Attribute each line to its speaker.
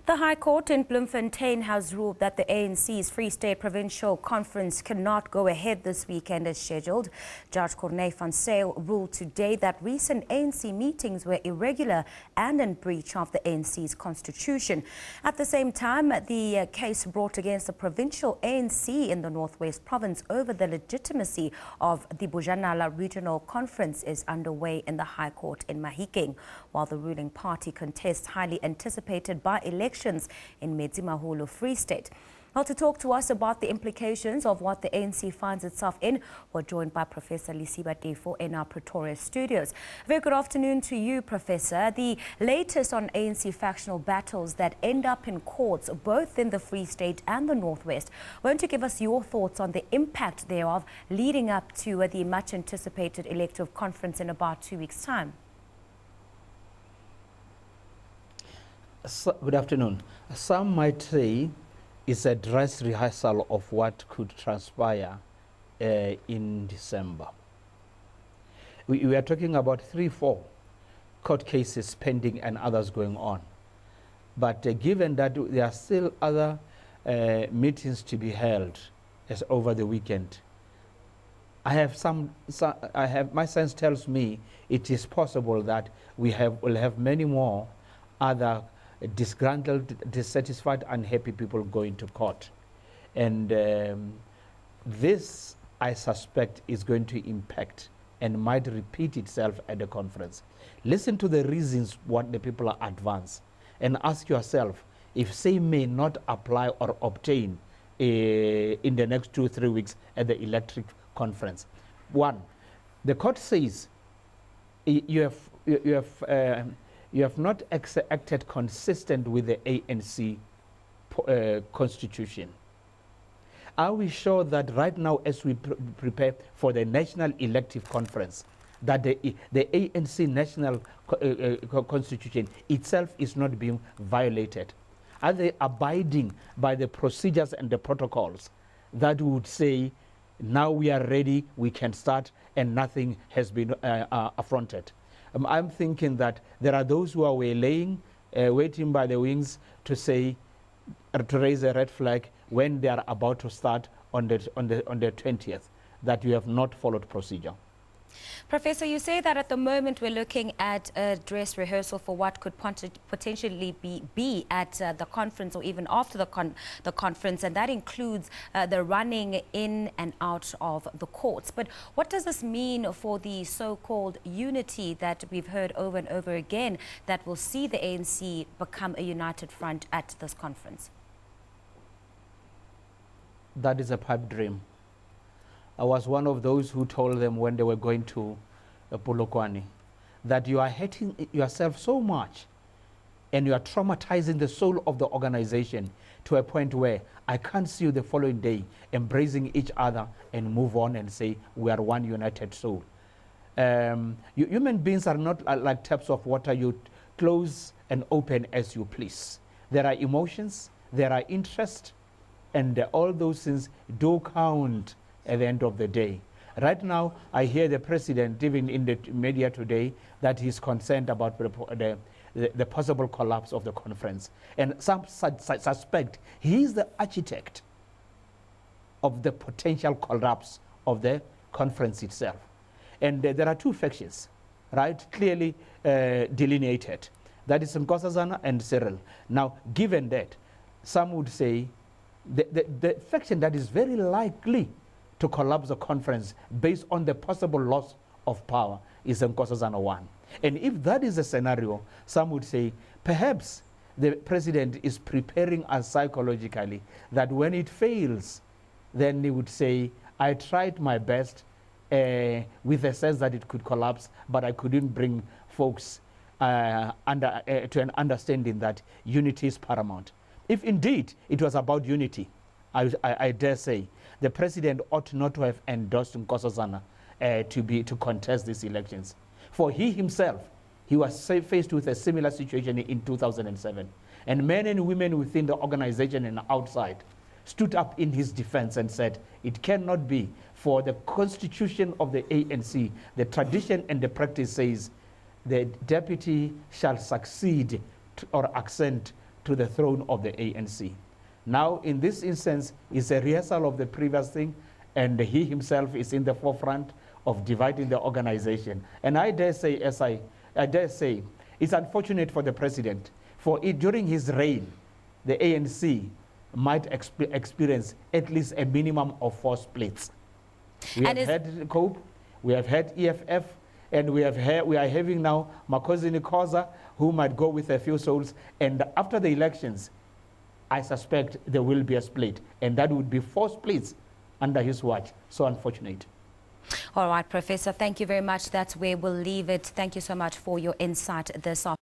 Speaker 1: The High Court in Bloemfontein has ruled that the ANC's Free State provincial conference cannot go ahead this weekend as scheduled. Judge Corne van Zyl ruled today that recent ANC meetings were irregular and in breach of the ANC's constitution. At the same time, the case brought against the provincial ANC in the Northwest Province over the legitimacy of the Bojanala Regional Conference is underway in the High Court in Mahikeng, while the ruling party contests highly anticipated by-elections in Lesiba Free State. Well, to talk to us about the implications of what the ANC finds itself in, we're joined by Professor Lesiba Teffo in our Pretoria studios. Very good afternoon to you, Professor. The latest on ANC factional battles that end up in courts, both in the Free State and the Northwest. Won't you give us your thoughts on the impact thereof leading up to the much-anticipated elective conference in about 2 weeks' time?
Speaker 2: Good afternoon. Some might say it's a dress rehearsal of what could transpire in December. We are talking about 3-4 court cases pending and others going on. But given that there are still other meetings to be held as over the weekend, my sense tells me it is possible that will have many more other disgruntled, dissatisfied, unhappy people going to court. And this, I suspect, is going to impact and might repeat itself at the conference. Listen to the reasons what the people are advanced and ask yourself if they may not apply or obtain in the next 2-3 weeks at the electric conference. One, the court says you have not acted consistent with the ANC constitution. Are we sure that right now, as we prepare for the national elective conference, that the ANC national constitution itself is not being violated? Are they abiding by the procedures and the protocols that would say, now we are ready, we can start, and nothing has been affronted? I'm thinking that there are those who are waylaying, waiting by the wings to say, to raise a red flag when they are about to start on the 20th, that you have not followed procedure.
Speaker 1: Professor, you say that at the moment we're looking at a dress rehearsal for what could potentially be at the conference or even after the conference, and that includes the running in and out of the courts. But what does this mean for the so-called unity that we've heard over and over again that will see the ANC become a united front at this conference?
Speaker 2: That is a pipe dream. I was one of those who told them when they were going to Polokwane that you are hating yourself so much and you are traumatizing the soul of the organization to a point where I can't see you the following day embracing each other and move on and say we are one united soul. Human beings are not like taps of water. You close and open as you please. There are emotions, there are interests, and all those things do count at the end of the day. Right now, I hear the president, even in the media today, that he's concerned about the possible collapse of the conference. And some suspect he's the architect of the potential collapse of the conference itself. And there are two factions, right, clearly delineated. That is Nkosazana and Cyril. Now, given that, some would say the faction that is very likely to collapse the conference based on the possible loss of power is Nkosazana 1. And if that is a scenario, some would say perhaps the president is preparing us psychologically that when it fails, then he would say, I tried my best with a sense that it could collapse, but I couldn't bring folks to an understanding that unity is paramount. If indeed it was about unity, I dare say the president ought not to have endorsed Nkosazana to contest these elections. For he himself, he was faced with a similar situation in 2007. And men and women within the organization and outside stood up in his defense and said, it cannot be, for the constitution of the ANC, the tradition and the practice says the deputy shall succeed or accent to the throne of the ANC. Now, in this instance, it's a rehearsal of the previous thing, and he himself is in the forefront of dividing the organization. And I dare say, it's unfortunate for the president, for during his reign, the ANC might experience at least a minimum of 4 splits. We have had COPE, we have had EFF, and we are having now Makhosini Khoza, who might go with a few souls. And after the elections, I suspect there will be a split, and that would be 4 splits under his watch. So unfortunate.
Speaker 1: All right, Professor, thank you very much. That's where we'll leave it. Thank you so much for your insight this afternoon.